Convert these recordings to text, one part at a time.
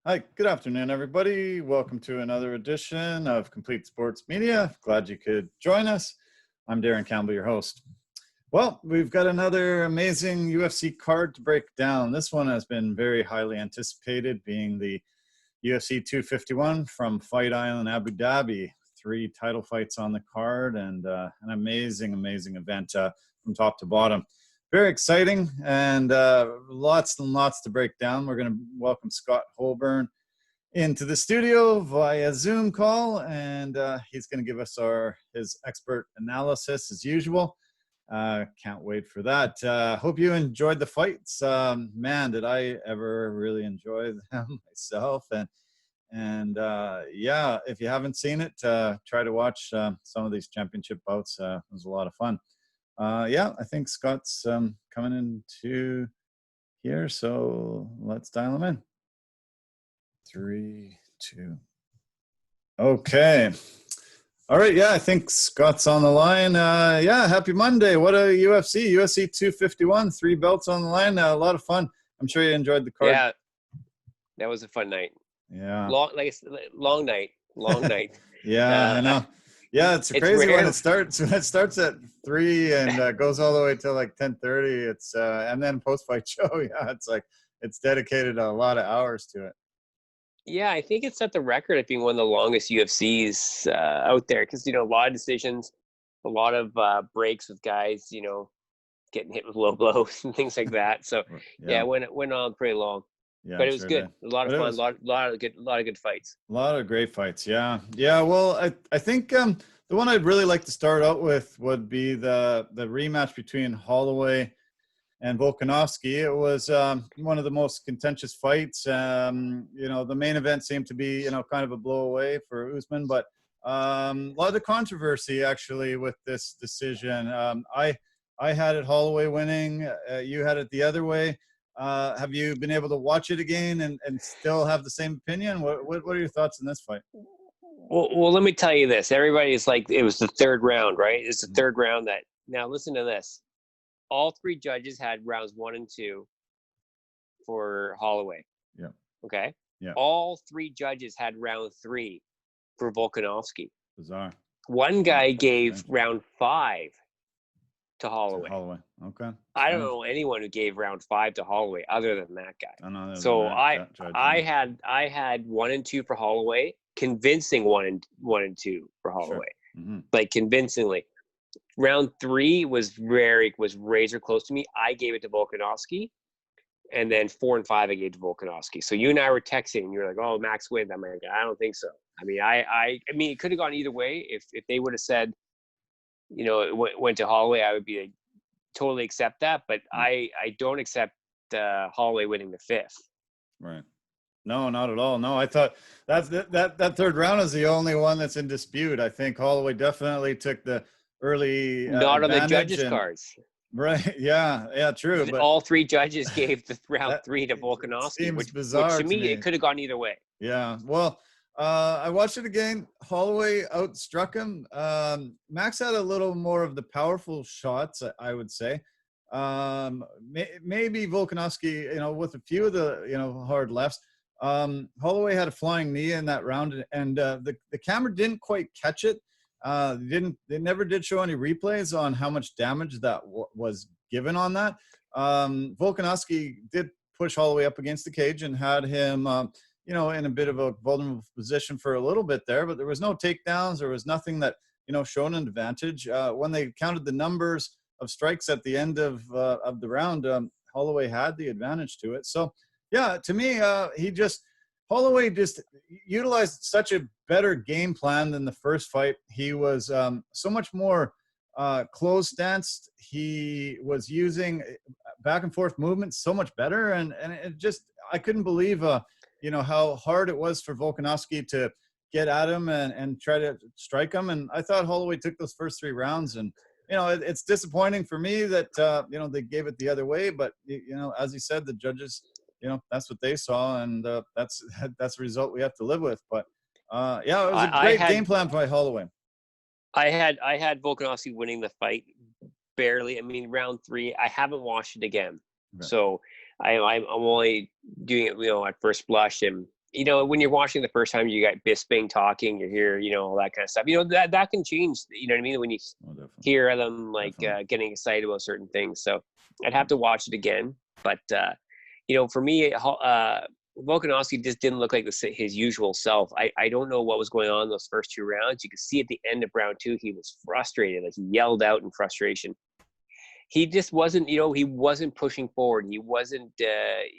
Hi, good afternoon, everybody. Welcome to another edition of Complete Sports Media. Glad you could join us. I'm Darren Campbell, your host. Well, we've got another amazing UFC card to break down. This one has been very highly anticipated, being the UFC 251 from Fight Island, Abu Dhabi. 3 title fights on the card and an amazing event from top to bottom. Very exciting and lots and lots to break down. We're going to welcome Scott Holburn into the studio via Zoom call, and he's going to give us his expert analysis as usual. Can't wait for that. Hope you enjoyed the fights. Man, did I ever really enjoy them myself. And yeah, if you haven't seen it, try to watch some of these championship bouts. It was a lot of fun. Yeah, I think Scott's coming into here, so let's dial him in. 3, 2. Okay. All right. Yeah, I think Scott's on the line. Yeah, happy Monday. What a UFC 251, 3 belts on the line. A lot of fun. I'm sure you enjoyed the card. Yeah, that was a fun night. Yeah. Long night. Yeah, I know. Yeah, it's crazy when it starts. When it starts at 3 and goes all the way till like 10:30. It's and then post-fight show. Yeah, it's dedicated a lot of hours to it. Yeah, I think it set the record of being one of the longest UFCs out there because a lot of decisions, a lot of breaks with guys, getting hit with low blows and things like that. So yeah, it went on pretty long. Yeah, but it was good. A lot of fun. A lot of good fights. A lot of great fights. Yeah. Well, I think the one I'd really like to start out with would be the rematch between Holloway and Volkanovski. It was one of the most contentious fights. The main event seemed to be kind of a blow away for Usman, but a lot of controversy actually with this decision. I had it Holloway winning. You had it the other way. Have you been able to watch it again and still have the same opinion? What are your thoughts on this fight? Well, let me tell you this. Everybody's like, it was the third round, right? It's the third round that. Now listen to this. All 3 judges had rounds 1 and 2 for Holloway. Yeah. Okay. Yeah. All 3 judges had round 3 for Volkanovski. Bizarre. One guy gave round 5 to Holloway. Okay. I don't know anyone who gave round 5 to Holloway other than that guy. So I had 1 and 2 for Holloway, convincing 1 and 2 for Holloway, sure. Mm-hmm. like convincingly. Round 3 was razor close to me. I gave it to Volkanovski, and then 4 and 5 I gave to Volkanovski. So you and I were texting, and you were like, "Oh, Max wins." I'm like, "I don't think so." I mean, it could have gone either way. If they would have said, it went to Holloway, I would be like, totally accept that. But I don't accept Holloway winning the 5th. Right. No, not at all. No, I thought that third round is the only one that's in dispute. I think Holloway definitely took the early not on the judges' cards. Right. Yeah, true. But all 3 judges gave the round 3 to Volkanovski, which bizarre which to me it could have gone either way. Yeah. Well, I watched it again. Holloway outstruck him. Max had a little more of the powerful shots, I would say. Maybe Volkanovski, with a few of the hard lefts. Holloway had a flying knee in that round, and the camera didn't quite catch it. They never did show any replays on how much damage that was given on that. Volkanovski did push Holloway up against the cage and had him, in a bit of a vulnerable position for a little bit there, but there was no takedowns. There was nothing that, showed an advantage. When they counted the numbers of strikes at the end of the round, Holloway had the advantage to it. So, yeah, to me, Holloway just utilized such a better game plan than the first fight. He was so much more closed stance. He was using back and forth movements so much better. And it just, I couldn't believe, how hard it was for Volkanovski to get at him and try to strike him. And I thought Holloway took those first 3 rounds. And, it's disappointing for me that, they gave it the other way. But, as you said, the judges, that's what they saw, and that's the result we have to live with. But yeah, it was a great game plan by Holloway. I had Volkanovski winning the fight barely. I mean, round 3. I haven't watched it again, right. So I'm only doing it, at first blush, and when you're watching the first time, you got Bisping talking, you hear, all that kind of stuff. That can change. You know what I mean? When you hear them getting excited about certain things. So I'd have to watch it again. But for me, Volkanovski just didn't look like his usual self. I don't know what was going on in those first 2 rounds. You could see at the end of round 2, he was frustrated. Like, he yelled out in frustration. He just wasn't, he wasn't pushing forward. He wasn't,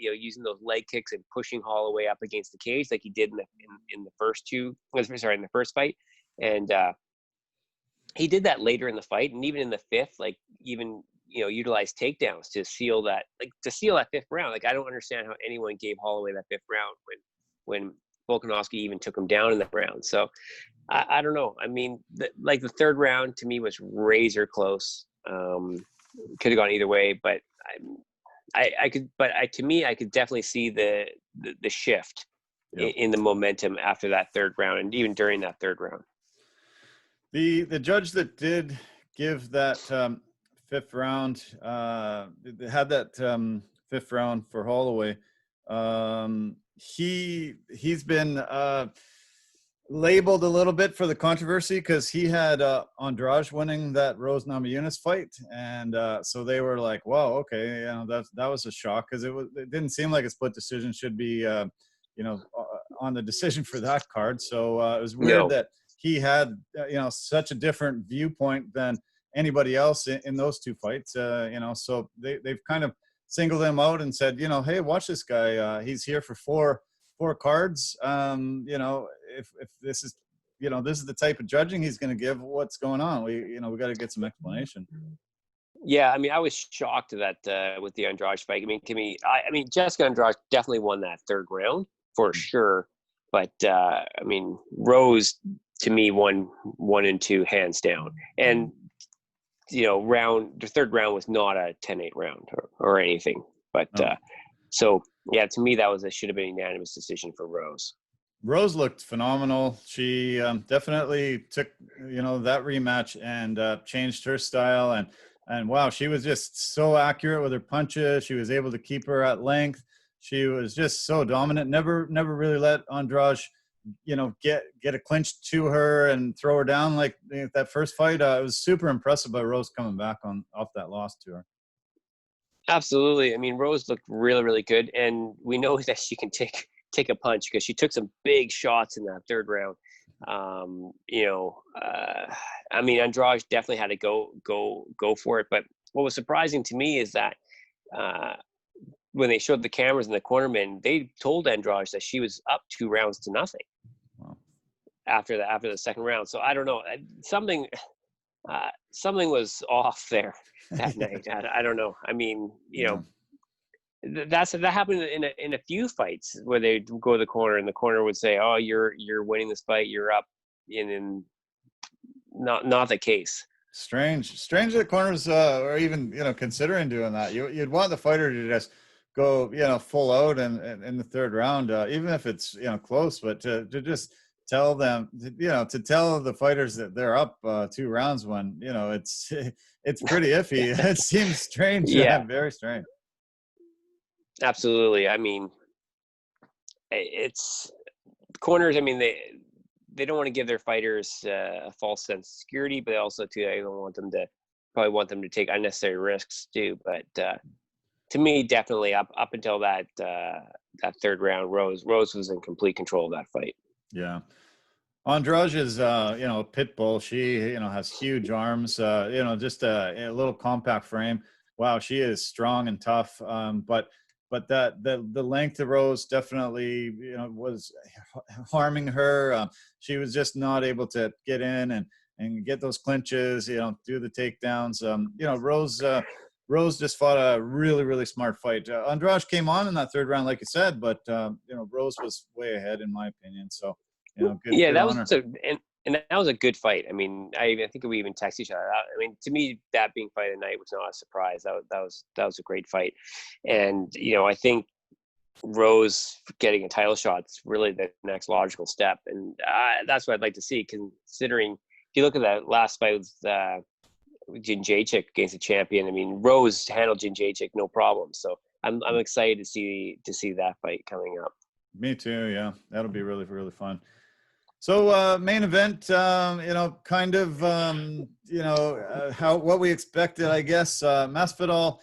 using those leg kicks and pushing Holloway up against the cage like he did in the first fight. And he did that later in the fight, and even in the 5th, utilize takedowns to seal that 5th round. Like, I don't understand how anyone gave Holloway that 5th round when Volkanovski even took him down in that round. So I don't know. I mean, the 3rd round to me was razor close. Could have gone either way, but I could definitely see the shift in the momentum after that 3rd round, and even during that 3rd round. The judge that did give that 5th round, had that 5th round for Holloway. He's been labeled a little bit for the controversy because he had Andrade winning that Rose Namajunas fight, and so they were like, "Wow, okay, that was a shock," because it didn't seem like a split decision should be on the decision for that card. So it was weird that he had such a different viewpoint than anybody else in those 2 fights. So they've kind of singled him out and said, hey, watch this guy. He's here for four cards. If this is, this is the type of judging he's going to give, what's going on? We got to get some explanation. Yeah, I mean, I was shocked that with the Andrade fight. I mean, Jessica Andrade definitely won that 3rd round for sure. But Rose to me won 1 and 2 hands down. And the 3rd round was not a 10-8 round or anything. But so yeah, to me that should have been a unanimous decision for Rose. Rose looked phenomenal. She definitely took that rematch and changed her style, and wow, she was just so accurate with her punches. She was able to keep her at length. She was just so dominant. Never really let Andrade get a clinch to her and throw her down like that first fight. It was super impressive by Rose coming back off that loss to her. Absolutely. I mean, Rose looked really, really good, and we know that she can take a punch because she took some big shots in that 3rd round. Andrade definitely had to go for it. But what was surprising to me is that when they showed the cameras in the cornerman, they told Andrade that she was up 2 rounds to nothing. Wow. After the 2nd round. So I don't know, something was off there that night. I don't know. I mean, that happened in a few fights where they go to the corner and the corner would say, "Oh, you're winning this fight. You're up," and not the case. Strange that corners are even considering doing that. You'd want the fighter to just go full out and in the 3rd round, even if it's close, but to just tell them to tell the fighters that they're up 2 rounds when it's pretty iffy. It seems strange. Yeah, very strange. Absolutely. I mean, it's corners. I mean, they don't want to give their fighters a false sense of security, but also too, they don't want them to take unnecessary risks too. But to me, definitely up until that 3rd round, Rose was in complete control of that fight. Yeah. Andrade is, a pit bull. She, has huge arms, just a little compact frame. Wow, she is strong and tough. But the length of Rose definitely, was harming her. She was just not able to get in and get those clinches, do the takedowns. Rose just fought a really, really smart fight. Andrade came on in that 3rd round, like you said, but Rose was way ahead in my opinion. So, good. Yeah, good that honor. was and that was a good fight. I mean, I think we even texted each other. I mean, to me, that being fight of the night was not a surprise. That was a great fight, and I think Rose getting a title shot is really the next logical step, and that's what I'd like to see. Considering if you look at that last fight with Jędrzejczyk against the champion, I mean, Rose handled Jędrzejczyk no problem. So I'm excited to see that fight coming up. Me too. Yeah, that'll be really, really fun. So main event, kind of, what we expected, I guess. Masvidal,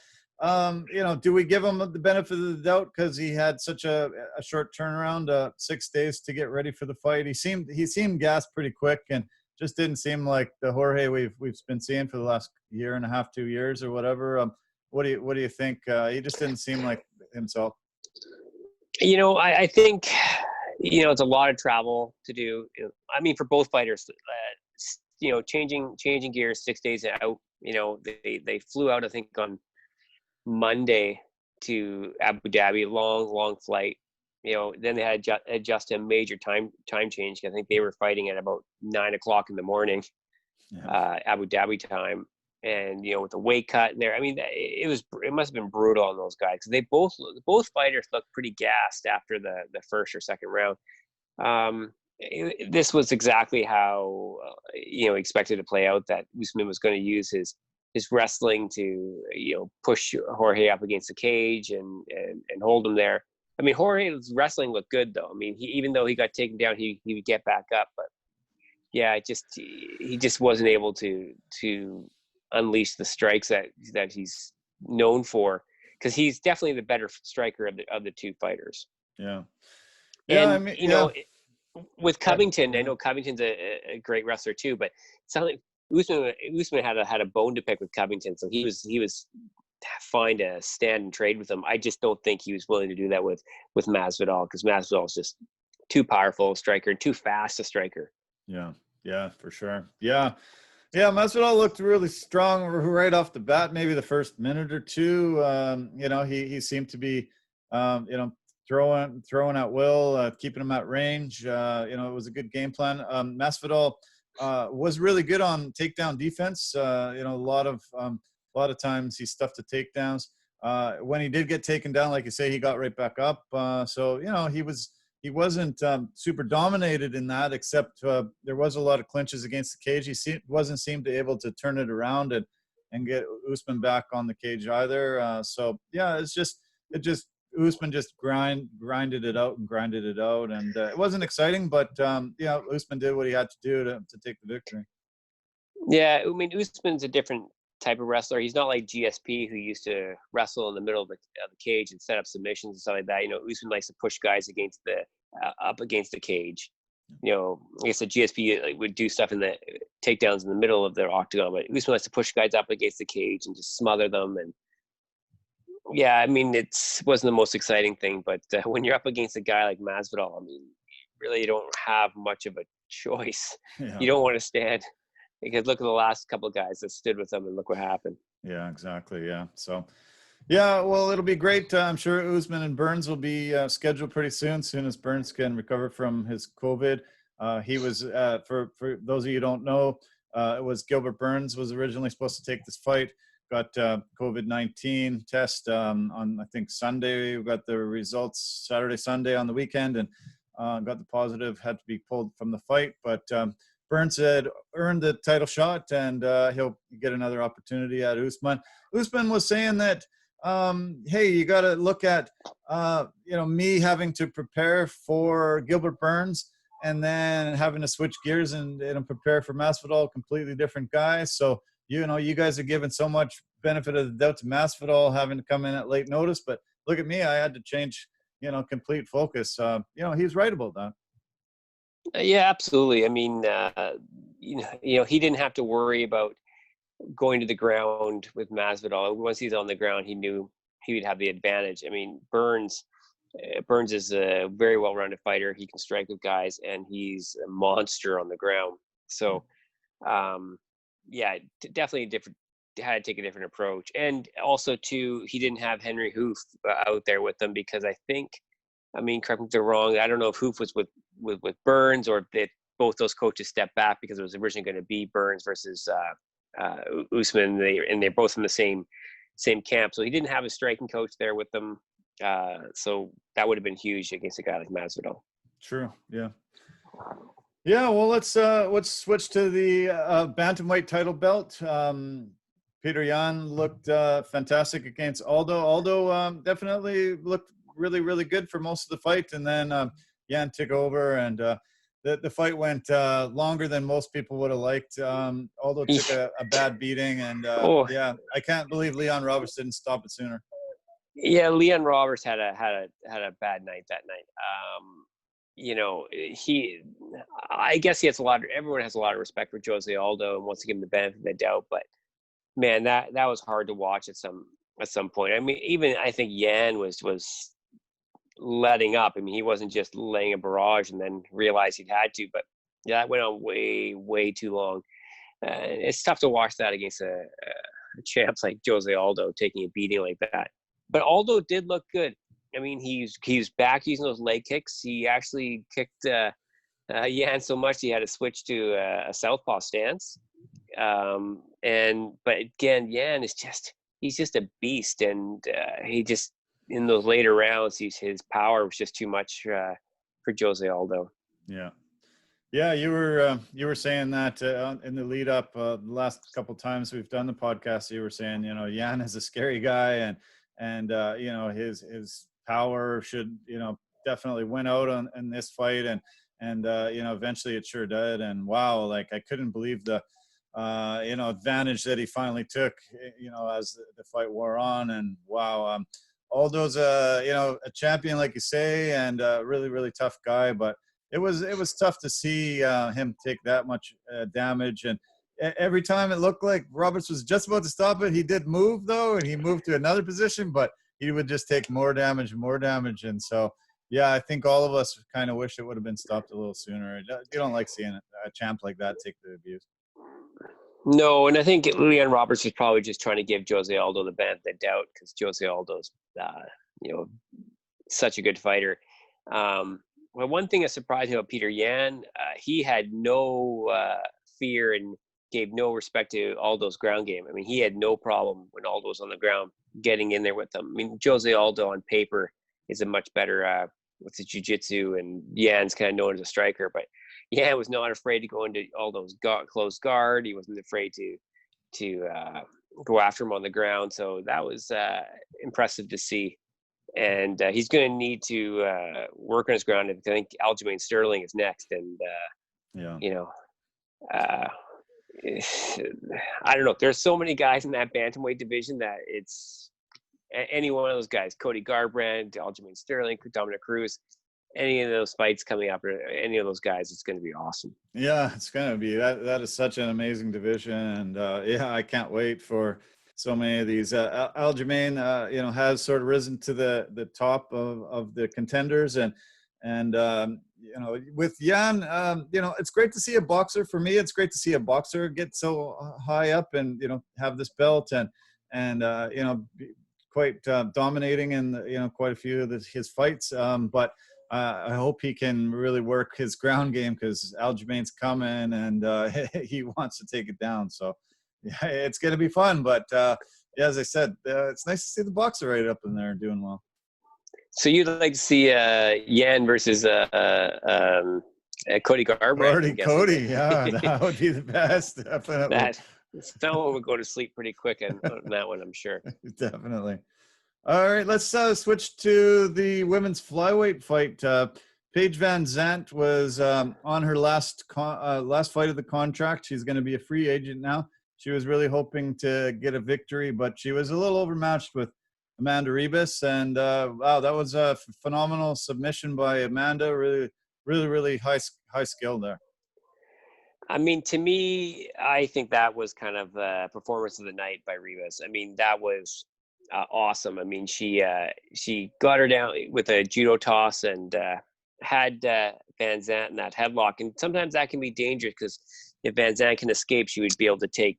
do we give him the benefit of the doubt because he had such a short turnaround, 6 days to get ready for the fight? He seemed gassed pretty quick and just didn't seem like the Jorge we've been seeing for the last year and a half, 2 years or whatever. What do you think? He just didn't seem like himself. I think, it's a lot of travel to do. I mean, for both fighters, changing gears 6 days out. They flew out, I think, on Monday to Abu Dhabi, long flight. Then they had adjust a major time change. I think they were fighting at about 9 o'clock in the morning, Abu Dhabi time. And with the weight cut in there, I mean, it must have been brutal on those guys because they both fighters looked pretty gassed after the first or second round. This was exactly how expected to play out, that Usman was going to use his wrestling to push Jorge up against the cage and hold him there. I mean, Jorge's wrestling looked good though. I mean, even though he got taken down, he would get back up. But yeah, he just wasn't able to unleash the strikes that he's known for, because he's definitely the better striker of the two fighters. Yeah. And with Covington, I know Covington's a great wrestler too, but it's not like Usman had a bone to pick with Covington, so he was fine to stand and trade with him. I just don't think he was willing to do that with Masvidal, because Masvidal is just too powerful a striker and too fast a striker. Yeah, for sure. Yeah, Masvidal looked really strong right off the bat. Maybe the first minute or two, he seemed to be, throwing at will, keeping him at range. It was a good game plan. Masvidal was really good on takedown defense. A lot of times he stuffed the takedowns. When he did get taken down, like you say, he got right back up. He wasn't super dominated in that, except there was a lot of clinches against the cage. He wasn't seemed to able to turn it around and get Usman back on the cage either. Usman just grinded it out, and it wasn't exciting, but Usman did what he had to do to take the victory. Yeah, I mean, Usman's a different type of wrestler. He's not like GSP, who used to wrestle in the middle of the cage and set up submissions and stuff like that. Usman likes to push guys against up against the cage. I guess the GSP would do stuff in the takedowns in the middle of their octagon, but Usman likes to push guys up against the cage and just smother them. And yeah, I mean, it wasn't the most exciting thing, but when you're up against a guy like Masvidal, I mean, really, you don't have much of a choice. Yeah. You don't want to stand. Because look at the last couple of guys that stood with them, and look what happened. Yeah, exactly. Yeah. So, yeah, well, it'll be great. I'm sure Usman and Burns will be scheduled pretty soon as Burns can recover from his COVID. He was, for those of you who don't know, it was Gilbert Burns was originally supposed to take this fight, got COVID-19 test on, I think, Sunday. We got the results Saturday, Sunday on the weekend, and got the positive, had to be pulled from the fight. But Burns had earned the title shot, and he'll get another opportunity at Usman. Usman was saying that, hey, you got to look at, me having to prepare for Gilbert Burns and then having to switch gears and prepare for Masvidal, completely different guys. So, you guys are giving so much benefit of the doubt to Masvidal having to come in at late notice. But look at me, I had to change, complete focus. He's right about that. Yeah, absolutely. I mean, he didn't have to worry about going to the ground with Masvidal. Once he's on the ground, he knew he would have the advantage. I mean, Burns is a very well-rounded fighter. He can strike with guys, and he's a monster on the ground. So, definitely had to take a different approach. And also, too, he didn't have Henry Hoof out there with them, because I think, correct me if I'm wrong, I don't know if Hoof was with Burns, or if both those coaches stepped back because it was originally going to be Burns versus Usman, and they're both in the same camp. So he didn't have a striking coach there with them. So that would have been huge against a guy like Masvidal. True. Yeah. Yeah. Well, let's switch to the bantamweight title belt. Petr Yan looked fantastic against Aldo. Aldo definitely looked really, really good for most of the fight. And then Yan took over, and the fight went longer than most people would have liked. Aldo took a bad beating, and yeah, I can't believe Leon Roberts didn't stop it sooner. Yeah, Leon Roberts had a bad night that night. You know, I guess he has everyone has a lot of respect for Jose Aldo and wants to give him the benefit of the doubt, but man, that was hard to watch at some point. I mean, even I think Yan was letting up. I mean, he wasn't just laying a barrage and then realized he'd had to, but yeah, that went on way too long. It's tough to watch that against a champ like Jose Aldo taking a beating like that. But Aldo did look good. I mean, he's back using those leg kicks. He actually kicked Yan so much he had to switch to a southpaw stance. But again, Yan is he's just a beast, and he just in those later rounds, his power was just too much for Jose Aldo. Yeah, you were saying that in the lead up the last couple of times we've done the podcast. You were saying, you know, Yan is a scary guy, and you know, his power should, you know, definitely win out in this fight, and you know, eventually it sure did. And wow, like I couldn't believe the you know, advantage that he finally took, you know, as the fight wore on. And wow, Aldo's you know, a champion, like you say, and really, really tough guy, but it was tough to see him take that much damage. And every time it looked like Roberts was just about to stop it, he did move though, and he moved to another position, but he would just take more damage and more damage. And so, yeah, I think all of us kind of wish it would have been stopped a little sooner. You don't like seeing a champ like that take the abuse. No, and I think Leon Roberts is probably just trying to give Jose Aldo the benefit of the doubt, because Jose Aldo's, you know, such a good fighter. Well, one thing that surprised me about Petr Yan, he had no fear and gave no respect to Aldo's ground game. I mean, he had no problem when Aldo was on the ground getting in there with him. I mean, Jose Aldo on paper is a much better with the jiu-jitsu, and Yan's kind of known as a striker, but Yan was not afraid to go into Aldo's close guard. He wasn't afraid to go after him on the ground. So that was impressive to see. And he's going to need to work on his ground. I think Aljamain Sterling is next. And, you know, I don't know. There's so many guys in that bantamweight division that it's any one of those guys, Cody Garbrandt, Aljamain Sterling, Dominic Cruz, any of those fights coming up, or any of those guys, it's going to be awesome. Yeah, it's going to be. That is such an amazing division. And, yeah, I can't wait for so many of these. Aljamain, you know, has sort of risen to the top of the contenders. And you know, with Yan, you know, it's great to see a boxer. For me, it's great to see a boxer get so high up and, you know, have this belt and you know, quite dominating in, you know, quite a few of his fights. But I hope he can really work his ground game, because Aljamain's coming and he wants to take it down. So yeah, it's going to be fun. But yeah, as I said, it's nice to see the boxer right up in there doing well. So you'd like to see Yan versus Cody Garbrandt? Cody, yeah, that would be the best. Definitely. Someone would go to sleep pretty quick on that one, I'm sure. Definitely. All right, let's switch to the women's flyweight fight. Paige Van Zant was on her last fight of the contract. She's going to be a free agent now. She was really hoping to get a victory, but she was a little overmatched with Amanda Ribas. And wow, that was a phenomenal submission by Amanda. Really, really, really high skill there. I mean, to me, I think that was kind of the performance of the night by Ribas. I mean, that was awesome. I mean, she got her down with a judo toss and had Van Zant in that headlock. And sometimes that can be dangerous, because if Van Zant can escape, she would be able to take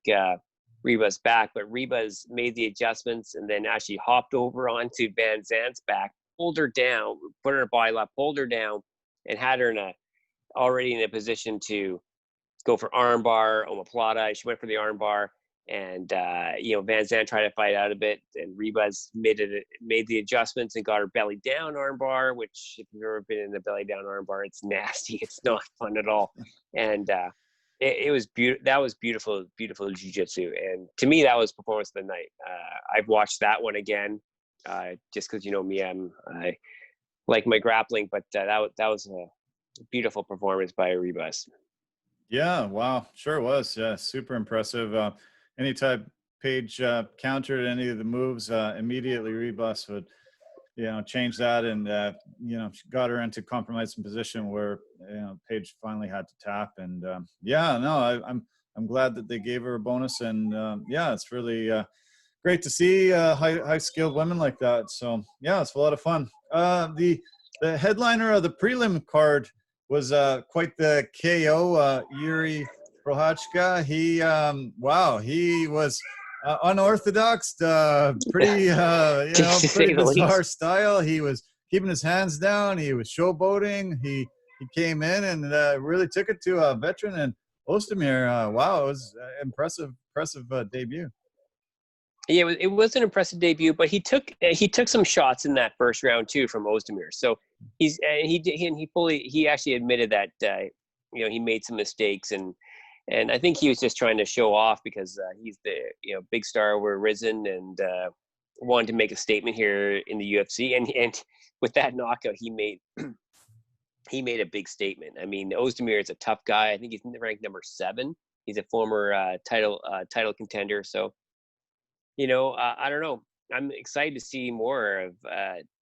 Ribas back. But Ribas made the adjustments and then actually hopped over onto Van Zant's back, pulled her down, put her in a body lock, pulled her down, and had her already in a position to go for armbar, omoplata. She went for the armbar, and you know, Van Zant tried to fight out a bit, and Ribas made the adjustments and got her belly down armbar, which if you've ever been in the belly down armbar, it's nasty. It's not fun at all. And it was beautiful. That was beautiful jiu-jitsu. And to me, that was performance of the night. I've watched that one again. just because you know me, I like my grappling, but that was a beautiful performance by Ribas. Yeah, wow, sure was. Yeah, super impressive. Anytime Paige countered any of the moves, immediately Ribas would, change that, and she got her into compromising position where Paige finally had to tap, and yeah, no, I'm glad that they gave her a bonus, and yeah, it's really great to see high skilled women like that. So yeah, it's a lot of fun. The headliner of the prelim card was quite the KO, Jiri Prochazka. He he was unorthodox, pretty To pretty say the bizarre least. style. He was keeping his hands down. He was showboating. He came in and really took it to a veteran and Oezdemir. Wow, it was impressive debut. Yeah, it was an impressive debut, but he took some shots in that first round too from Oezdemir. So he actually admitted that he made some mistakes, and I think he was just trying to show off because he's the big star we're risen, and wanted to make a statement here in the UFC, and with that knockout he made a big statement. I mean, Oezdemir is a tough guy. I think he's ranked number 7. He's a former title contender. So I don't know. I'm excited to see more of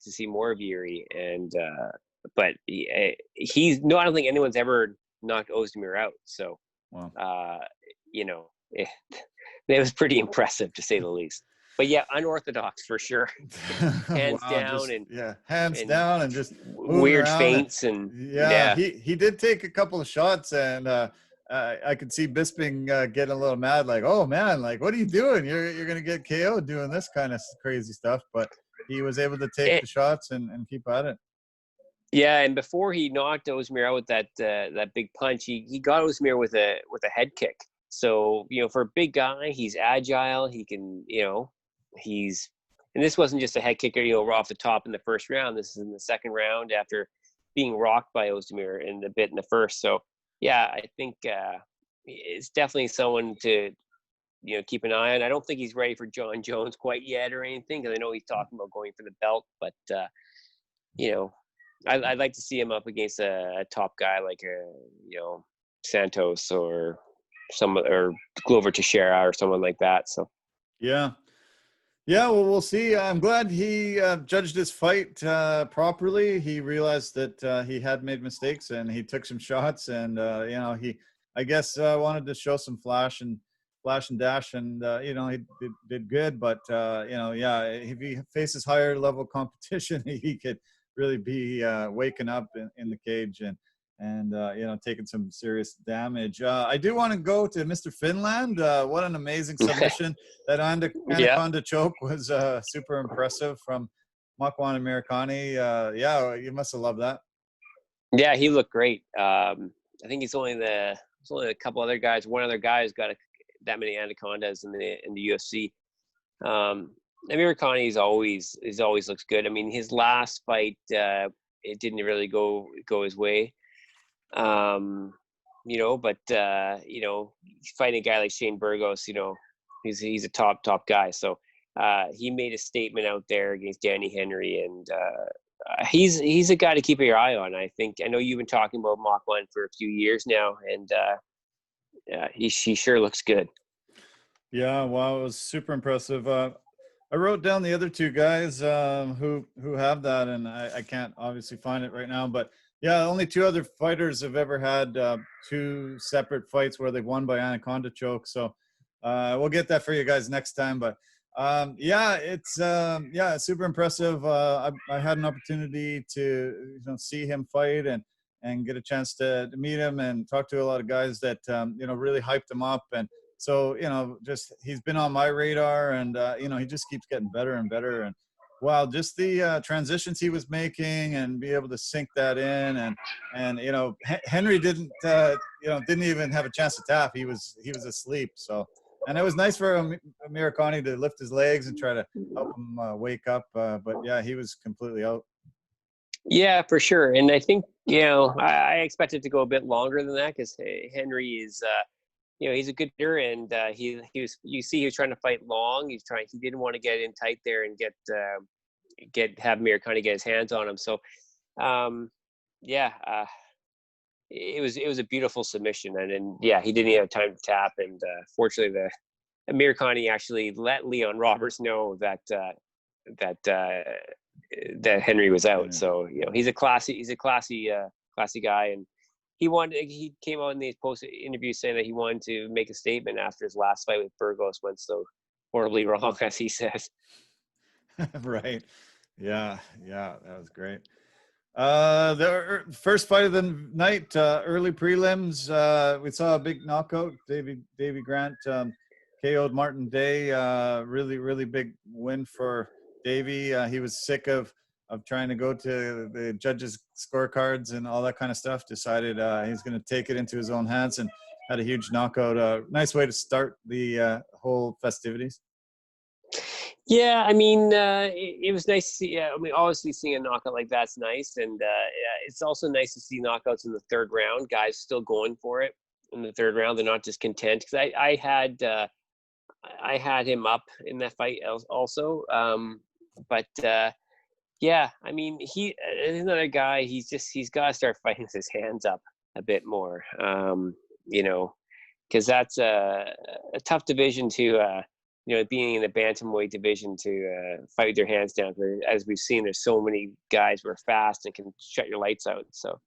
Jiri, and but he's no. I don't think anyone's ever knocked Oezdemir out. So Wow. it was pretty impressive to say the least. But yeah, unorthodox for sure. Hands Wow, down, just and hands and down and just moving weird around, and feints, and yeah, yeah. he did take a couple of shots, and I could see Bisping getting a little mad, like, oh man, like, what are you doing? You're gonna get KO doing this kind of crazy stuff, but he was able to take And, the shots and keep at it. yeah, and before he knocked Oezdemir out with that big punch, he got Oezdemir with a head kick. So for a big guy, he's agile. He can he's and this wasn't just a head kicker off the top in the first round. This is in the second round after being rocked by Oezdemir in the first. So yeah, I think it's definitely someone to keep an eye on. I don't think he's ready for John Jones quite yet or anything, because I know he's talking about going for the belt, but I'd like to see him up against a top guy like Santos or Glover Teixeira or someone like that. So Yeah. Yeah, well, we'll see. I'm glad he judged his fight properly. He realized that he had made mistakes, and he took some shots, and he, I guess, wanted to show some flash and dash, and he did good. But yeah, if he faces higher level competition, he could really be waking up in the cage and taking some serious damage. I do want to go to Mr. Finland. What an amazing submission! That yeah, Anaconda choke was super impressive from Makwan Amirkhani. Yeah, you must have loved that. yeah, he looked great. I think there's only a couple other guys. One other guy who's got that many anacondas in the UFC. Amirkhani is always looks good. I mean, his last fight, it didn't really go his way. But fighting a guy like Shane Burgos, he's a top guy. So he made a statement out there against Danny Henry, and he's a guy to keep your eye on. I know you've been talking about Makwan for a few years now, and he sure looks good. Yeah, wow, it was super impressive. I wrote down the other two guys who have that, and I can't obviously find it right now. But yeah, only 2 other fighters have ever had 2 separate fights where they've won by anaconda choke. So we'll get that for you guys next time. But yeah, it's super impressive. I had an opportunity to see him fight and get a chance to meet him and talk to a lot of guys that really hyped him up. And so, just he's been on my radar, and he just keeps getting better and better. And wow, just the transitions he was making and be able to sink that in, and Henry didn't even have a chance to tap. He was asleep. So, and it was nice for Amirkhani to lift his legs and try to help him wake up. But yeah, he was completely out. Yeah, for sure. And I think I expect it to go a bit longer than that, because Henry is. He's a good hitter, and he was trying to fight long. He didn't want to get in tight there and get have Amirkhani get his hands on him. So it was a beautiful submission, and then he didn't even have time to tap, and fortunately the Amirkhani actually let Leon Roberts know that Henry was out. So he's a classy guy, and he came out in these post interviews saying that he wanted to make a statement after his last fight with Burgos went so horribly wrong, as he says. Right. Yeah, that was great. The first fight of the night, early prelims, we saw a big knockout. Davey Grant KO'd Martin Day. Really big win for Davey. He was sick of trying to go to the judges' scorecards and all that kind of stuff. Decided he's going to take it into his own hands and had a huge knockout. Nice way to start the whole festivities. Yeah, I mean, it was nice to see. I mean, obviously seeing a knockout like that's nice, and it's also nice to see knockouts in the third round. Guys still going for it in the third round. They're not just content. Because I had him up in that fight also. Yeah, I mean, he's another guy. He's got to start fighting with his hands up a bit more. Because that's a tough division to. Being in the bantamweight division to fight with your hands down. As we've seen, there's so many guys who are fast and can shut your lights out. So,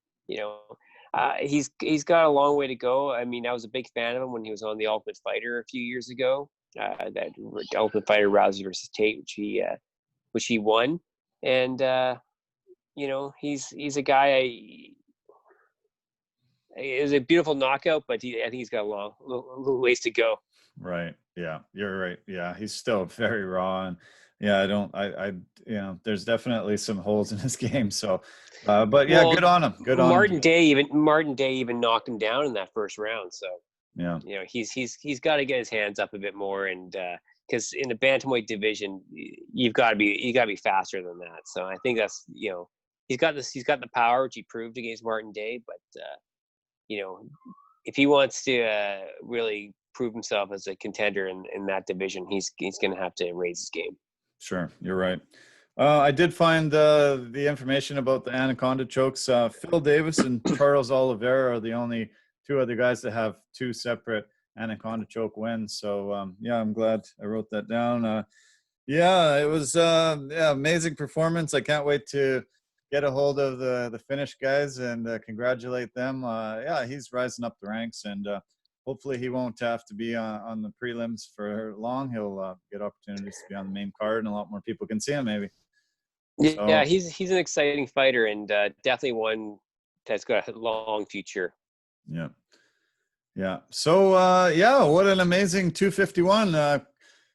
he's got a long way to go. I mean, I was a big fan of him when he was on The Ultimate Fighter a few years ago. That Ultimate Fighter Rousey versus Tate, which he won. And he's a guy. It was a beautiful knockout, but I think he's got a long ways to go. Right. Yeah, you're right. Yeah, he's still very raw, and I there's definitely some holes in his game. So, but yeah, good on him. Good on Martin Day even knocked him down in that first round. So yeah, he's got to get his hands up a bit more, and because in the bantamweight division, you got to be faster than that. So I think that's he's got the power, which he proved against Martin Day, but if he wants to really prove himself as a contender in that division, he's going to have to raise his game. Sure, you're right. I did find the information about the Anaconda chokes. Phil Davis and Charles Oliveira are the only two other guys that have two separate Anaconda choke wins. So I'm glad I wrote that down. It was amazing performance. I can't wait to get a hold of the Finnish guys and congratulate them. He's rising up the ranks, and hopefully he won't have to be on the prelims for long. He'll get opportunities to be on the main card, and a lot more people can see him maybe. Yeah, he's an exciting fighter, and definitely one that's got a long future. Yeah. So what an amazing 251.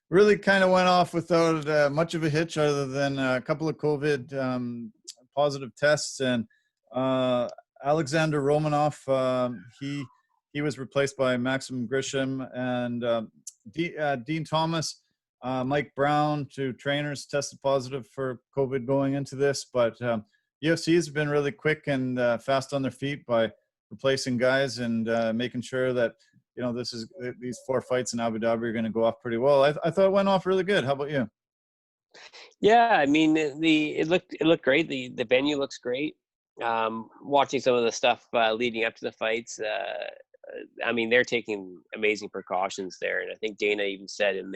Really kind of went off without much of a hitch, other than a couple of COVID positive tests, and Alexander Romanov, he was replaced by Maxim Grisham, and Dean Thomas, Mike Brown, two trainers tested positive for COVID going into this. But UFC has been really quick and fast on their feet by replacing guys and making sure that these 4 fights in Abu Dhabi are going to go off pretty well. I thought it went off really good. How about you? Yeah, I mean it looked great. The venue looks great. Watching some of the stuff leading up to the fights, I mean they're taking amazing precautions there, and I think Dana even said in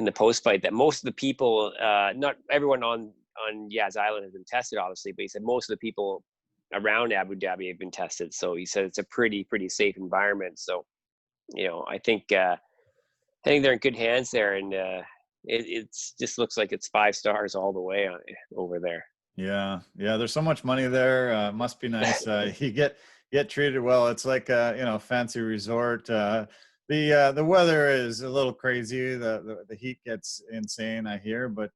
the post fight that most of the people, not everyone on Yas Island has been tested, obviously, but he said most of the people around Abu Dhabi have been tested. So he said it's a pretty safe environment. So I think they're in good hands there, and it just looks like it's 5 stars all the way over there. Yeah, there's so much money there. Must be nice. You get treated well. It's like fancy resort. The weather is a little crazy. The heat gets insane, I hear, but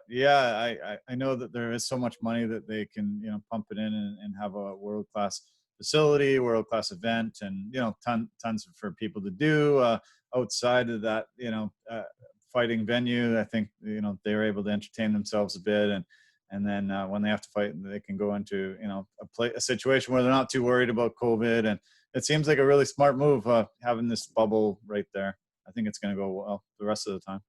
yeah, I know that there is so much money that they can pump it in and have a world-class facility, world-class event, and tons for people to do outside of that fighting venue. I think they're able to entertain themselves a bit, and then when they have to fight, they can go into a situation where they're not too worried about COVID. And it seems like a really smart move having this bubble right there. I think it's going to go well the rest of the time.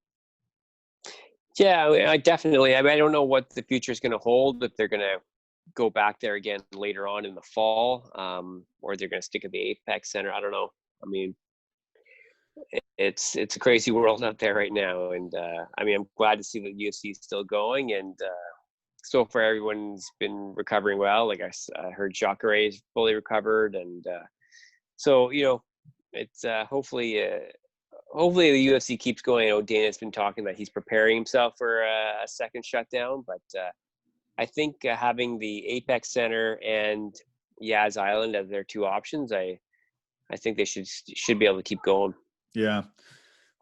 Yeah, I definitely. I don't know what the future is going to hold, if they're going to go back there again later on in the fall, or they're going to stick at the Apex Center. I don't know. I mean, it's a crazy world out there right now, and I mean, I'm glad to see that UFC is still going, and so far everyone's been recovering well. Like I heard Jacare is fully recovered, and so it's hopefully the UFC keeps going. I know Dana's been talking that he's preparing himself for a second shutdown, but I think having the Apex Center and Yaz Island as their two options, I think they should be able to keep going. Yeah.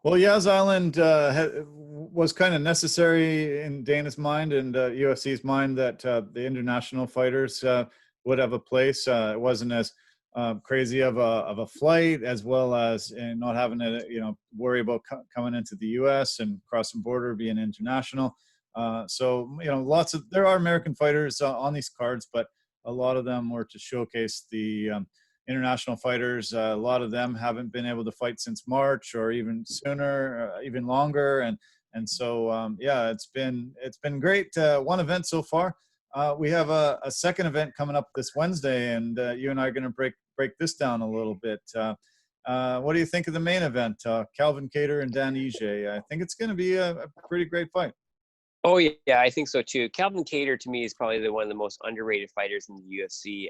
Well, Yaz Island was kind of necessary in Dana's mind and UFC's mind that the international fighters would have a place. It wasn't as crazy of a flight, as well as not having to worry about coming into the U.S. and crossing border, being international. So there are American fighters on these cards, but a lot of them were to showcase the international fighters. A lot of them haven't been able to fight since March, or even sooner, even longer, and so it's been great. One event so far. We have a second event coming up this Wednesday, and you and I are going to break this down a little bit. What do you think of the main event? Calvin Kattar and Dan Ige. I think it's going to be a pretty great fight. Oh yeah, I think so too. Calvin Kattar to me is probably one of the most underrated fighters in the UFC.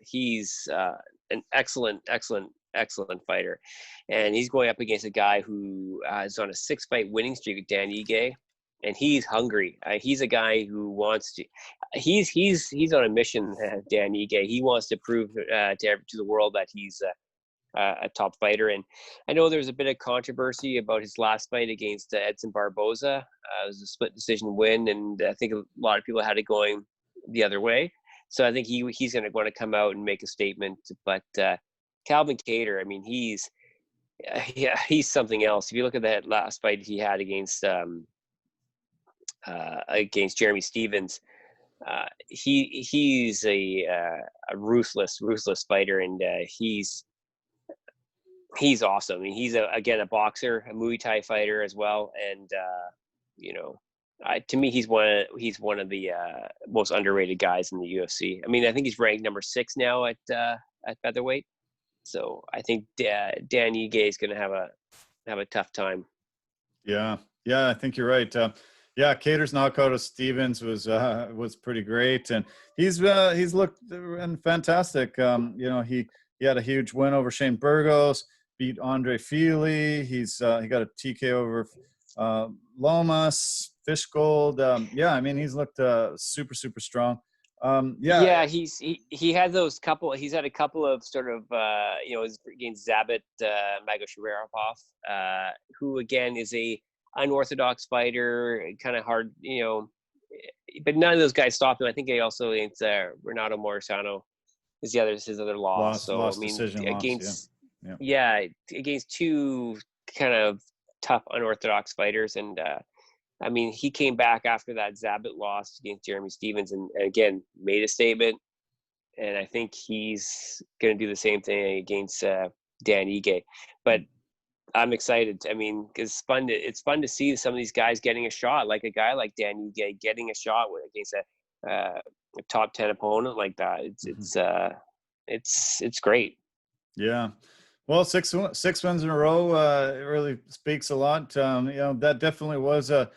He's an excellent fighter, and he's going up against a guy who is on a 6-fight winning streak with Dan Ige, and he's hungry. He's a guy who wants to. He's on a mission. Dan Ige. He wants to prove to the world that he's a top fighter. And I know there's a bit of controversy about his last fight against Edson Barboza. It was a split decision win, and I think a lot of people had it going the other way. So I think he's going to want to come out and make a statement. But Calvin Kattar, I mean, he's something else. If you look at that last fight he had against Jeremy Stevens, he's a ruthless fighter, and he's awesome. I mean, he's again a boxer, a Muay Thai fighter as well, and to me, he's one of the most underrated guys in the UFC. I mean, I think he's ranked number 6 now at featherweight. So I think Dan Ige is going to have a tough time. Yeah, I think you're right. Kattar's knockout of Stevens was pretty great, and he's looked fantastic. He had a huge win over Shane Burgos, beat Andre Fili. He got a TK over Lomas, Fishgold. I mean, he's looked super strong. He had those couple. He's had a couple of sort of against Zabit Magosharapov, who again is a unorthodox fighter, kind of hard, but none of those guys stopped him. I think he also against Renato Morisano is his other loss. So lost I mean, decision against yeah. Against two kind of tough unorthodox fighters, and I mean, he came back after that Zabit loss against Jeremy Stevens, and again made a statement. And I think he's going to do the same thing against Dan Ige. But I'm excited. I mean, because it's fun to see some of these guys getting a shot, like a guy like Dan Ige getting a shot against a top 10 opponent like that. It's great. Yeah. Well, six wins in a row. It really speaks a lot. That definitely was a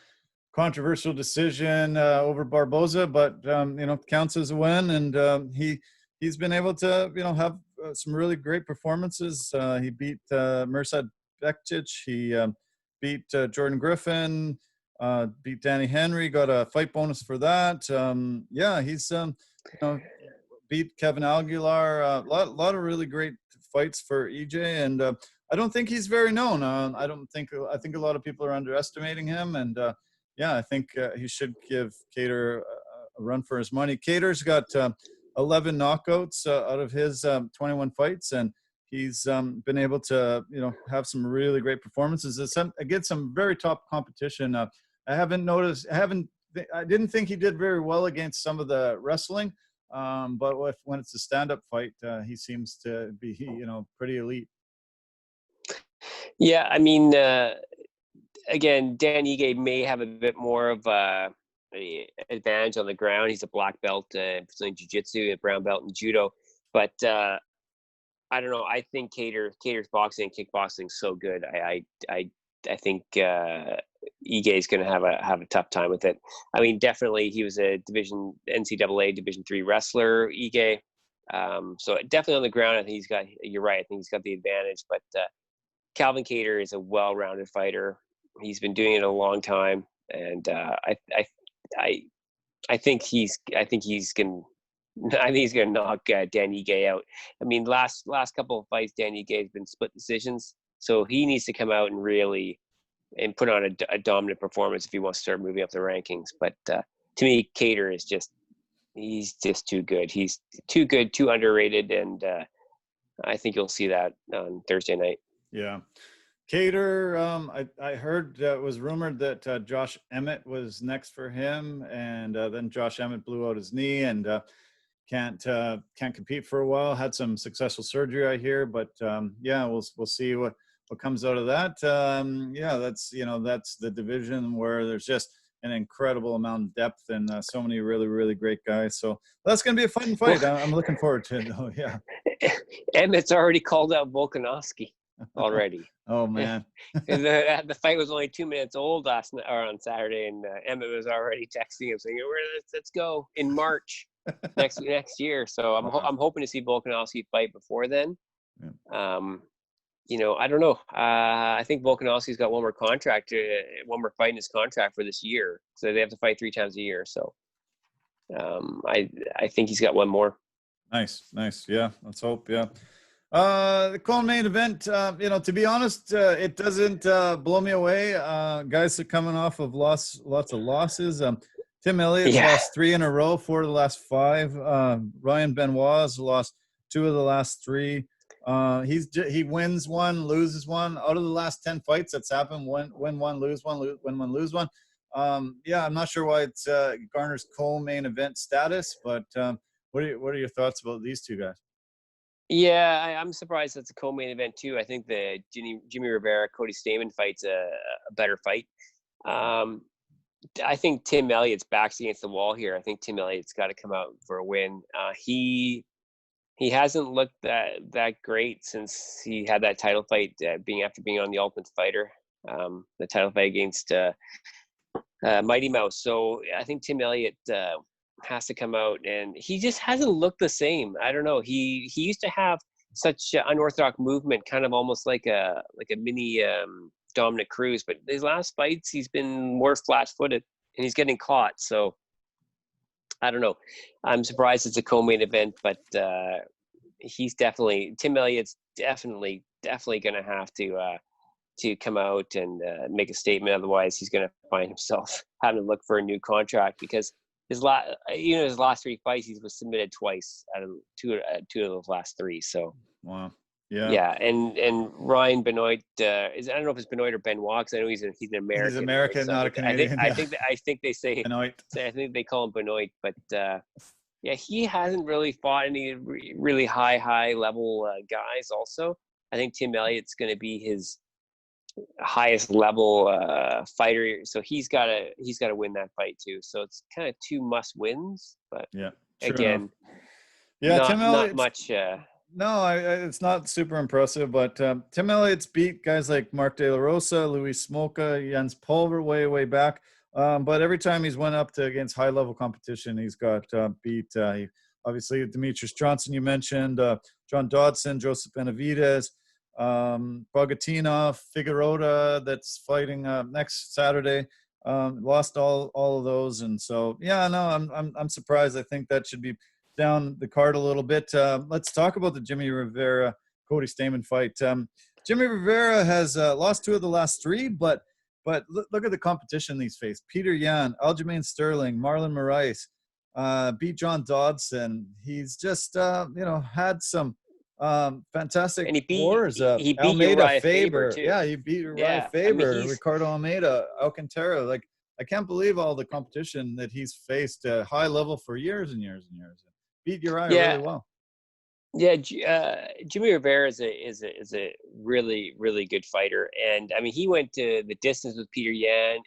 controversial decision over Barboza, but counts as a win, and he's been able to have some really great performances. He beat Mirsad Bektic. He beat Jordan Griffin. Beat Danny Henry. Got a fight bonus for that. He's beat Kevin Aguilar. A lot of really great fights for EJ, and I don't think he's very known. I think a lot of people are underestimating him, and I think he should give Kattar a run for his money. Kattar's got 11 knockouts out of his 21 fights, and he's been able to have some really great performances against some very top competition. I didn't think he did very well against some of the wrestling. But when it's a stand-up fight, he seems to be, pretty elite. Yeah, I mean, again, Dan Ige may have a bit more of a advantage on the ground. He's a black belt in Brazilian Jiu-Jitsu, a brown belt in Judo. But I don't know. I think Kattar's boxing and kickboxing is so good. I think Ige is going to have a tough time with it. I mean, definitely he was a NCAA Division III wrestler, Ige. So definitely on the ground, I think you're right. I think he's got the advantage, but Calvin Kattar is a well-rounded fighter. He's been doing it a long time. And I think he's going to knock Dan Ige out. I mean, last couple of fights, Dan Ige has been split decisions. So he needs to come out and really put on a dominant performance if he wants to start moving up the rankings. But to me, Kattar is he's just too good. He's too good, too underrated, and I think you'll see that on Thursday night. Yeah. Kattar, I heard it was rumored that Josh Emmett was next for him, and then Josh Emmett blew out his knee and can't compete for a while. Had some successful surgery, I hear, but yeah, we'll see what comes out of that. Yeah, that's the division where there's just an incredible amount of depth and so many really, really great guys. So that's going to be a fun fight. I'm looking forward to it, though. Yeah. Emmett's already called out Volkanovski already. Oh man. The fight was only 2 minutes old on Saturday, and Emmett was already texting him saying, "Let's go in March next year." So I'm hoping to see Volkanovski fight before then. Yeah. I don't know. I think Volkanovski's got one more fight in his contract for this year, so they have to fight 3 times a year. So I think he's got one more. Nice. Yeah, let's hope. Yeah. The co-main event, to be honest, it doesn't blow me away. Guys are coming off of lots of losses. Tim Elliott's lost 3 in a row, 4 of the last 5. Ryan Benoit's lost 2 of the last 3. He wins 1, loses 1. Out of the last 10 fights that's happened, win 1, lose 1, win 1, lose 1. Yeah, I'm not sure why it's garners co-main event status, but what are your thoughts about these 2 guys? Yeah, I'm surprised it's a co-main event too. I think the Jimmy Rivera Cody Stamann fight's a better fight. I think Tim Elliott's back's against the wall here. I think Tim Elliott's got to come out for a win. He hasn't looked that great since he had that title fight, after being on the Ultimate Fighter, the title fight against Mighty Mouse. So I think Tim Elliott has to come out, and he just hasn't looked the same. I don't know. He used to have such unorthodox movement, kind of almost like a mini Dominic Cruz, but his last fights he's been more flat-footed and he's getting caught. So I don't know. I'm surprised it's a co-main event, but Tim Elliott's definitely going to have to come out and make a statement. Otherwise, he's going to find himself having to look for a new contract, because his last 3 fights, he was submitted twice out of two of those last 3. So wow, yeah, yeah, and Ryan Benoit I don't know if it's Benoit or Benoit, because I know he's an American. He's American, so not a Canadian. I think they say Benoit. I think they call him Benoit, but yeah, he hasn't really fought any really high level guys. Also, I think Tim Elliott's going to be his highest level fighter, so he's got to win that fight too. So it's kind of 2 must wins, but yeah, again, Tim Elliott's, not much. No, it's not super impressive, but Tim Elliott's beat guys like Mark De La Rosa, Luis Smolka, Jens Pulver way back. But every time he's went up against high level competition, he's got beat. Obviously, Demetrius Johnson, you mentioned, John Dodson, Joseph Benavidez, Bogatinov, Figueroa, that's fighting next Saturday. Lost all of those, and so yeah, no, I'm surprised. I think that should be down the card a little bit. Let's talk about the Jimmy Rivera Cody Stamann fight. Jimmy Rivera has lost 2 of the last 3, but look at the competition he's faced. Petr Yan, Aljamain Sterling, Marlon Moraes, beat John Dodson. He's just had some fantastic wars. He beat Almeida Faber too. Yeah, he beat Uriah Faber, Ricardo Almeida, Alcantara. Like, I can't believe all the competition that he's faced at high level for years and years and years. Beat Uriah really well. Yeah, Jimmy Rivera is a really really good fighter, and I mean he went to the distance with Petr Yan, and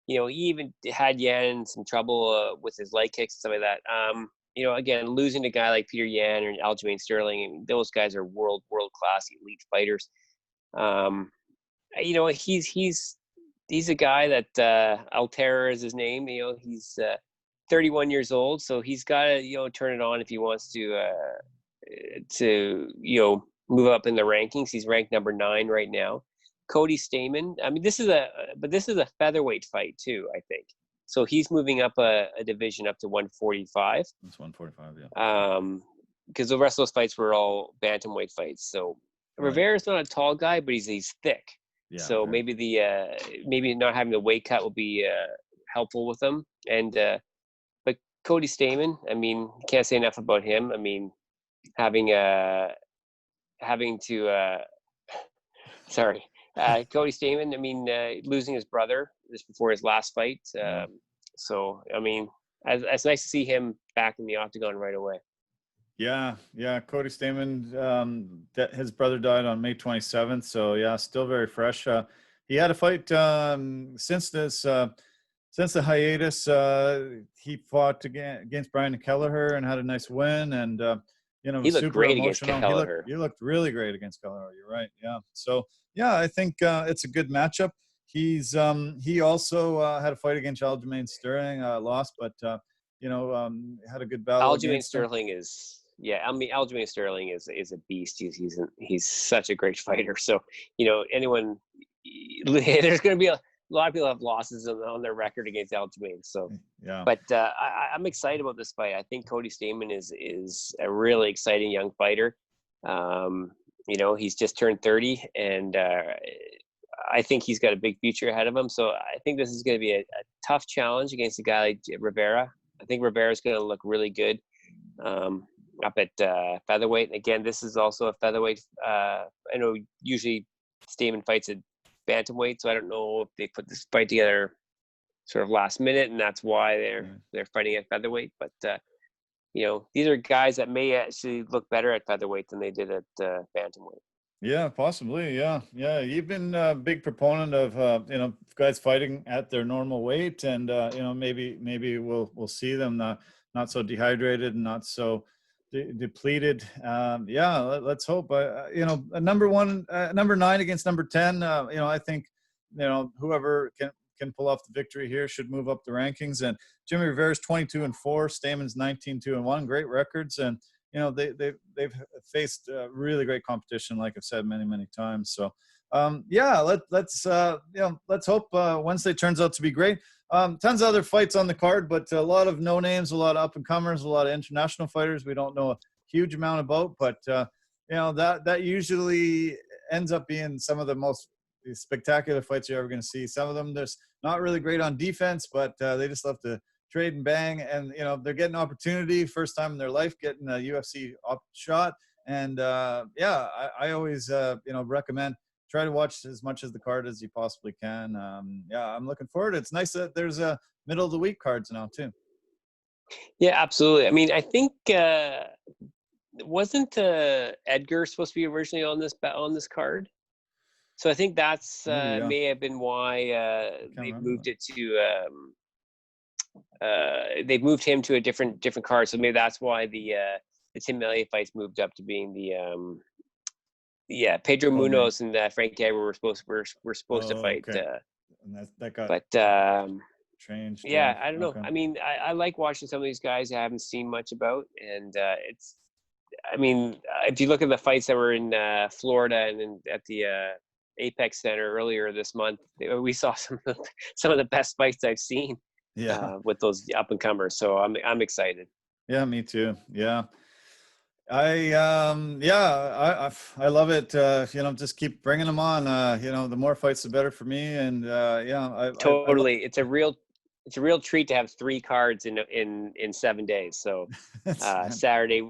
he even had Yan some trouble with his leg kicks and stuff like that. Again, losing a guy like Petr Yan or Aljamain Sterling, I mean, those guys are world class elite fighters. He's a guy that Altera is his name. He's 31 years old, so he's got to turn it on if he wants to move up in the rankings. He's ranked number 9 right now. Cody Stamann. I mean, this is a featherweight fight too, I think. So he's moving up a division up to 145. It's 145, yeah. Because the rest of those fights were all bantamweight fights. So Right. Rivera's not a tall guy, but he's thick. Yeah, so okay. maybe not having the weight cut will be helpful with him. And but Cody Stamann, I mean, can't say enough about him. I mean, having to Cody Stamann, I mean, losing his brother just before his last fight. So, I mean, it's nice to see him back in the octagon right away. Yeah. Cody Stamann, his brother died on May 27th. So, yeah, still very fresh. He had a fight since the hiatus. He fought against Brian Kelleher and had a nice win. And, he looked super great emotional. against Kelleher. He looked really great against Kelleher. You're right. Yeah. So, yeah, I think it's a good matchup. He also had a fight against Aljamain Sterling, lost, but had a good battle. Aljamain Sterling Aljamain Sterling is a beast. He's such a great fighter. So anyone, there's going to be a lot of people have losses on their record against Aljamain. So yeah, but I'm excited about this fight. I think Cody Stamann is a really exciting young fighter. He's just turned 30, and I think he's got a big future ahead of him. So I think this is going to be a tough challenge against a guy like Rivera. I think Rivera is going to look really good up at featherweight. And again, this is also a featherweight. I know usually Stamann fights at bantamweight, so I don't know if they put this fight together sort of last minute, and that's why they're fighting at featherweight. But these are guys that may actually look better at featherweight than they did at bantamweight. Yeah, possibly. Yeah. You've been a big proponent of guys fighting at their normal weight, and maybe we'll see them not so dehydrated and not so depleted. Let's hope. Number 9 against number 10. I think whoever can pull off the victory here should move up the rankings. And Jimmy Rivera's 22-4, Stamann's 19-1, great records, and they've faced really great competition, like I've said many times. So let's hope Wednesday turns out to be great. Tons of other fights on the card, but a lot of no names, a lot of up and comers, a lot of international fighters we don't know a huge amount about, but that usually ends up being some of the most spectacular fights you're ever going to see. Some of them just not really great on defense, but they just love to trade and bang, and they're getting opportunity, first time in their life getting a UFC shot. And I always recommend try to watch as much of the card as you possibly can. I'm looking forward. It's nice that there's a middle of the week cards now too. Yeah, absolutely. I mean, I think wasn't Edgar supposed to be originally on this card? So I think that's may have been why they've moved it to they've moved him to a different card. So maybe that's why the Tim Elliott fights moved up to being the Pedro Munoz and Frank Edgar were supposed to fight. Okay. And that got changed. Yeah, I don't know. I mean, I like watching some of these guys I haven't seen much about, and I mean, if you look at the fights that were in Florida and at the Apex Center earlier this month, we saw some of the best fights I've seen. With those up and comers, so I'm excited. Yeah, me too. Yeah, I love it. Just keep bringing them on. The more fights, the better for me. And totally, it's a real treat to have 3 cards in 7 days. So Saturday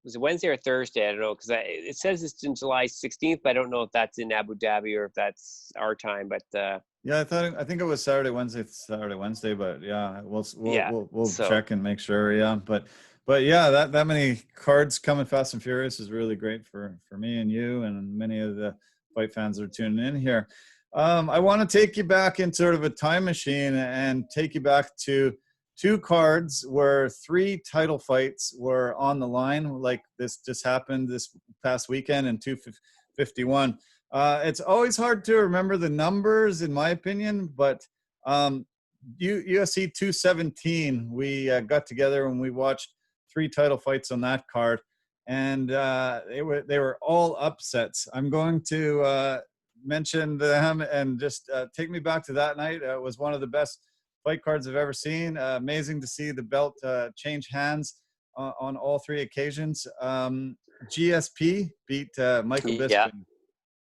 was it Wednesday or Thursday? I don't know, because it says it's in July 16th, but I don't know if that's in Abu Dhabi or if that's our time. But I think it was Saturday, Wednesday, but yeah, we'll check and make sure. Yeah, but But yeah, that many cards coming fast and furious is really great for me and you and many of the fight fans that are tuning in here. I want to take you back in sort of a time machine and take you back to two cards where three title fights were on the line, like this just happened this past weekend in 251. It's always hard to remember the numbers, in my opinion, but UFC 217, we got together and we watched three title fights on that card, and they were all upsets. I'm going to mention them and just take me back to that night. It was one of the best fight cards I've ever seen. Amazing to see the belt change hands on all three occasions. GSP beat Michael Bisping. Yeah.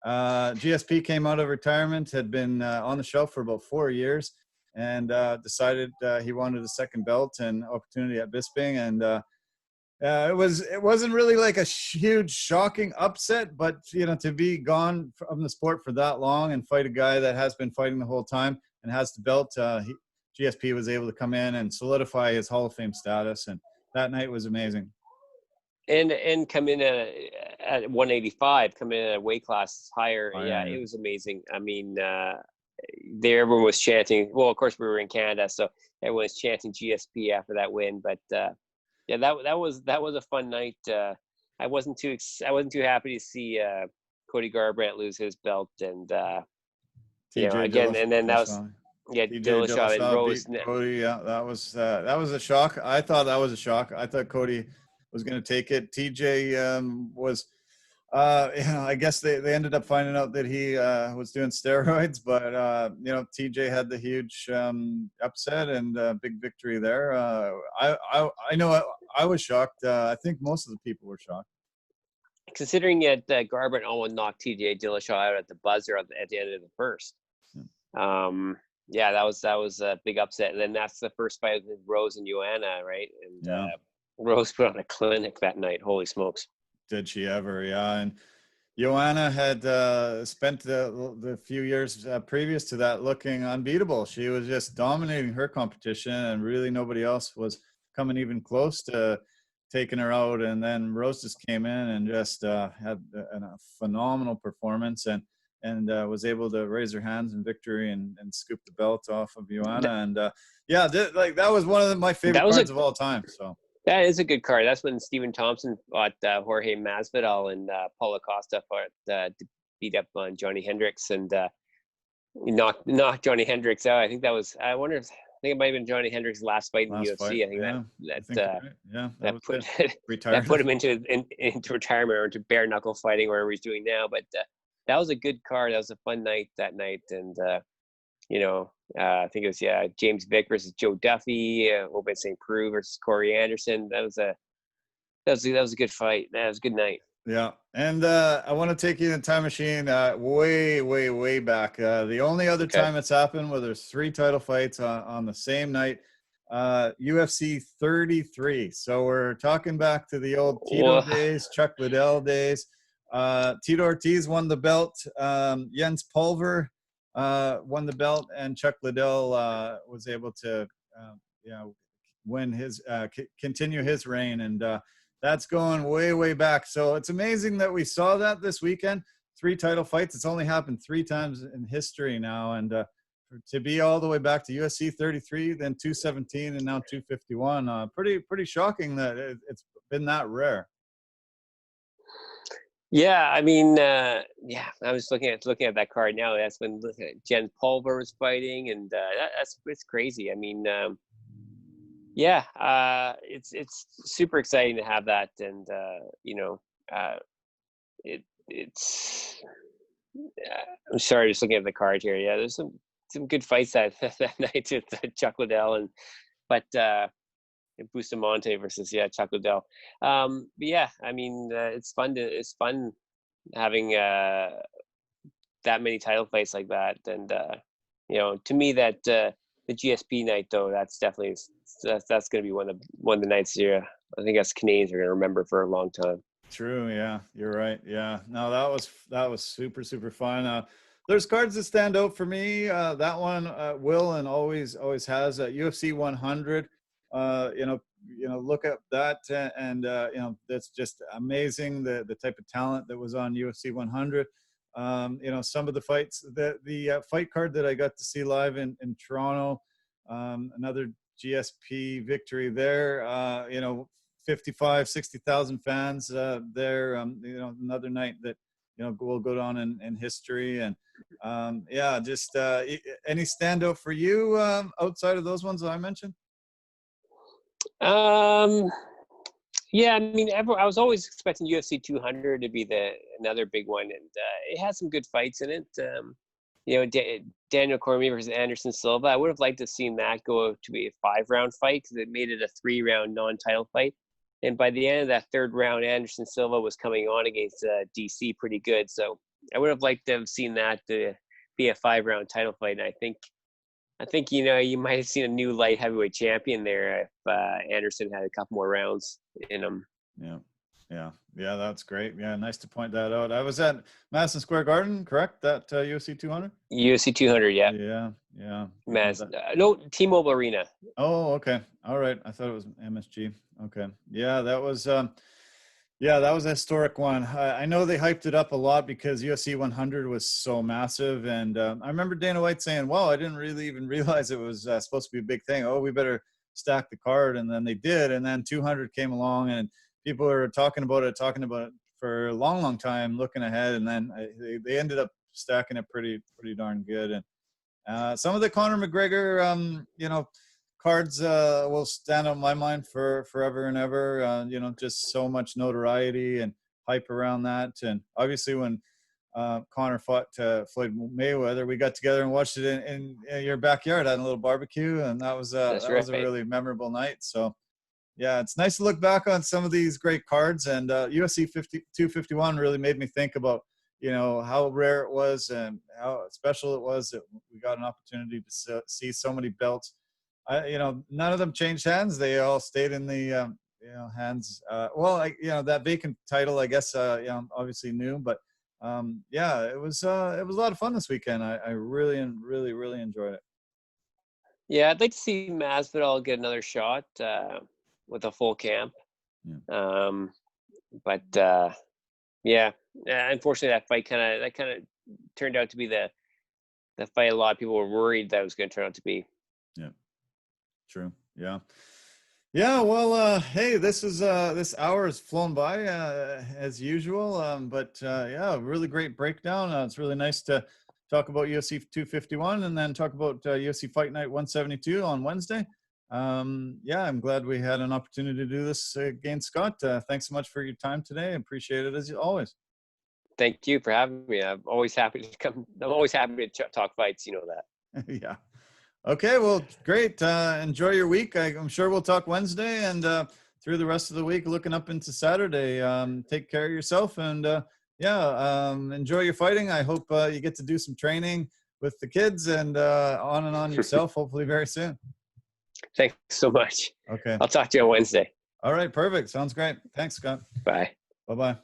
GSP came out of retirement, had been on the shelf for about 4 years, and decided he wanted a second belt and opportunity at Bisping. And it wasn't really like a huge shocking upset, but to be gone from the sport for that long and fight a guy that has been fighting the whole time and has the belt, GSP was able to come in and solidify his Hall of Fame status, and that night was amazing. And come in at 185, come in at a weight class higher. Yeah, it was amazing. I mean, everyone was chanting. Well, of course we were in Canada, so everyone was chanting GSP after that win. But yeah, that was a fun night. I wasn't too happy to see Cody Garbrandt lose his belt, and again, and then that was. Yeah, Dillashaw and Rose. Cody, yeah, that was a shock. I thought that was a shock. I thought Cody was going to take it. TJ was, I guess they ended up finding out that he was doing steroids, but TJ had the huge upset and big victory there. I know I was shocked. I think most of the people were shocked. Considering that Garbrandt almost knocked TJ Dillashaw out at the buzzer at the end of the first. Yeah, that was a big upset. And then that's the first fight with Rose and Joanna, right? And Rose put on a clinic that night. Holy smokes. Did she ever? Yeah. And Joanna had spent the few years previous to that looking unbeatable. She was just dominating her competition, and really nobody else was coming even close to taking her out. And then Rose just came in and just had a phenomenal performance and was able to raise her hands in victory and scoop the belt off of Joanna. And that was one of my favorite cards of all time. So that is a good card. That's when Stephen Thompson fought Jorge Masvidal, and Paulo Costa fought beat up on Johnny Hendricks and knocked Johnny Hendricks out. I think that was. I think it might have been Johnny Hendricks' last fight in the UFC. I think that put him into retirement or into bare knuckle fighting, whatever he's doing now. But that was a good card. That was a fun night that night. And, I think it was, James Vick versus Joe Duffy, Open St. Preux versus Corey Anderson. That was a good fight. That was a good night. Yeah. And I want to take you in a time machine way, way, way back. The only other time it's happened where there's three title fights on the same night, UFC 33. So we're talking back to the old Tito days, Chuck Liddell days. Tito Ortiz won the belt. Jens Pulver won the belt, and Chuck Liddell was able to, win his, continue his reign, and that's going way, way back. So it's amazing that we saw that this weekend. 3 title fights. It's only happened 3 times in history now, and to be all the way back to UFC 33, then 217, and now 251. Pretty shocking that it's been that rare. Yeah, I mean, I was looking at that card now. That's when Jen Pulver was fighting, and it's crazy. I mean, it's super exciting to have that, and I'm sorry, just looking at the card here. Yeah, there's some good fights that night with Chuck Liddell and Bustamante versus Chuck Liddell. But yeah, I mean, it's fun having that many title fights like that. And to me, that the GSP night though, that's definitely that's going to be one of the nights here. I think us Canadians are going to remember for a long time. True. Yeah, you're right. Yeah. No, that was super, super fun. There's cards that stand out for me. That one will and always has UFC 100. look at that, and that's just amazing, the type of talent that was on UFC 100. Some of the fights, the fight card that I got to see live in Toronto, another GSP victory there. 55, 60,000 fans there. Another night that will go down in history. And just any standout for you outside of those ones that I mentioned? Yeah, I mean, I was always expecting UFC 200 to be another big one, and it had some good fights in it. Daniel Cormier versus Anderson Silva. I would have liked to have seen that go to be a 5-round fight because it made it a 3-round non-title fight. And by the end of that 3rd round, Anderson Silva was coming on against DC pretty good. So I would have liked to have seen that to be a 5-round title fight. And I think you might have seen a new light heavyweight champion there if Anderson had a couple more rounds in him. Yeah, that's great. Yeah, nice to point that out. I was at Madison Square Garden, correct? That UFC 200? UFC 200, yeah. Yeah. No, T-Mobile Arena. Oh, okay. All right. I thought it was MSG. Okay. Yeah, that was a historic one. I know they hyped it up a lot because UFC 100 was so massive. And I remember Dana White saying, wow, I didn't really even realize it was supposed to be a big thing. Oh, we better stack the card. And then they did. And then 200 came along, and people were talking about it for a long, long time, looking ahead. And then they ended up stacking it pretty darn good. And some of the Conor McGregor, cards will stand out in my mind for forever and ever. Just so much notoriety and hype around that. And obviously when Conor fought Floyd Mayweather, we got together and watched it in your backyard, had a little barbecue, and that was a really memorable night. So yeah, it's nice to look back on some of these great cards. And UFC 251 really made me think about how rare it was and how special it was that we got an opportunity to see so many belts. None of them changed hands. They all stayed in the hands. That vacant title, I guess, obviously new, but it was a lot of fun this weekend. I really enjoyed it. Yeah, I'd like to see Masvidal get another shot with a full camp. Unfortunately, that fight kind of turned out to be the fight a lot of people were worried that it was going to turn out to be. Yeah. True. Yeah. Well, hey, this hour has flown by as usual. Really great breakdown. It's really nice to talk about UFC 251 and then talk about UFC Fight Night 172 on Wednesday. I'm glad we had an opportunity to do this again, Scott. Thanks so much for your time today. I appreciate it as always. Thank you for having me. I'm always happy to come. I'm always happy to talk fights. You know that. Yeah. Okay. Well, great. Enjoy your week. I'm sure we'll talk Wednesday and through the rest of the week, looking up into Saturday. Take care of yourself and enjoy your fighting. I hope you get to do some training with the kids and on yourself, hopefully very soon. Thanks so much. Okay. I'll talk to you on Wednesday. All right. Perfect. Sounds great. Thanks, Scott. Bye. Bye-bye.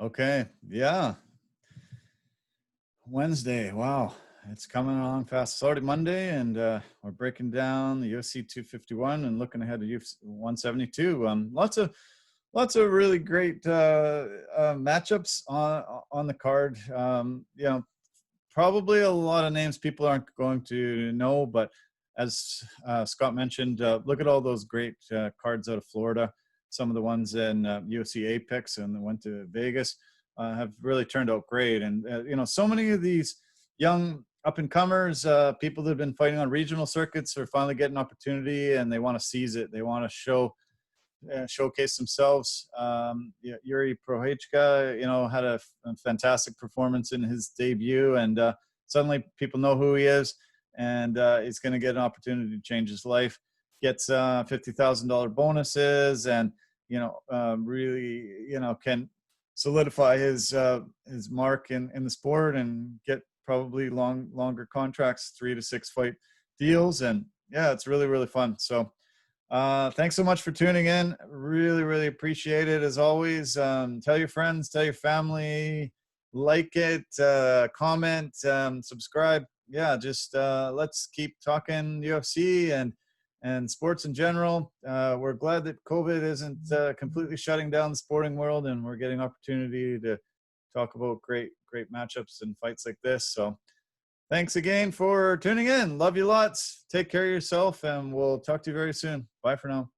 Okay. Yeah. Wednesday. Wow. It's coming along fast. It's already Monday, and we're breaking down the UFC 251 and looking ahead to UFC 172. Lots of really great matchups on the card. Probably a lot of names people aren't going to know, but as Scott mentioned, look at all those great cards out of Florida. Some of the ones in UFC Apex and went to Vegas have really turned out great. And, so many of these young up-and-comers, people that have been fighting on regional circuits are finally getting an opportunity and they want to seize it. They want to showcase themselves. Jiri Prochazka, had a fantastic performance in his debut, and suddenly people know who he is, and he's going to get an opportunity to change his life. Gets $50,000 bonuses, and really can solidify his mark in the sport and get probably longer contracts, 3 to 6 fight deals, and it's really fun. So. Thanks so much for tuning in. Really appreciate it as always. Tell your friends, tell your family, like it, comment, subscribe, yeah, just let's keep talking UFC and sports in general. We're glad that COVID isn't completely shutting down the sporting world, and we're getting opportunity to talk about great matchups and fights like this. So thanks again for tuning in. Love you lots. Take care of yourself, and we'll talk to you very soon. Bye for now.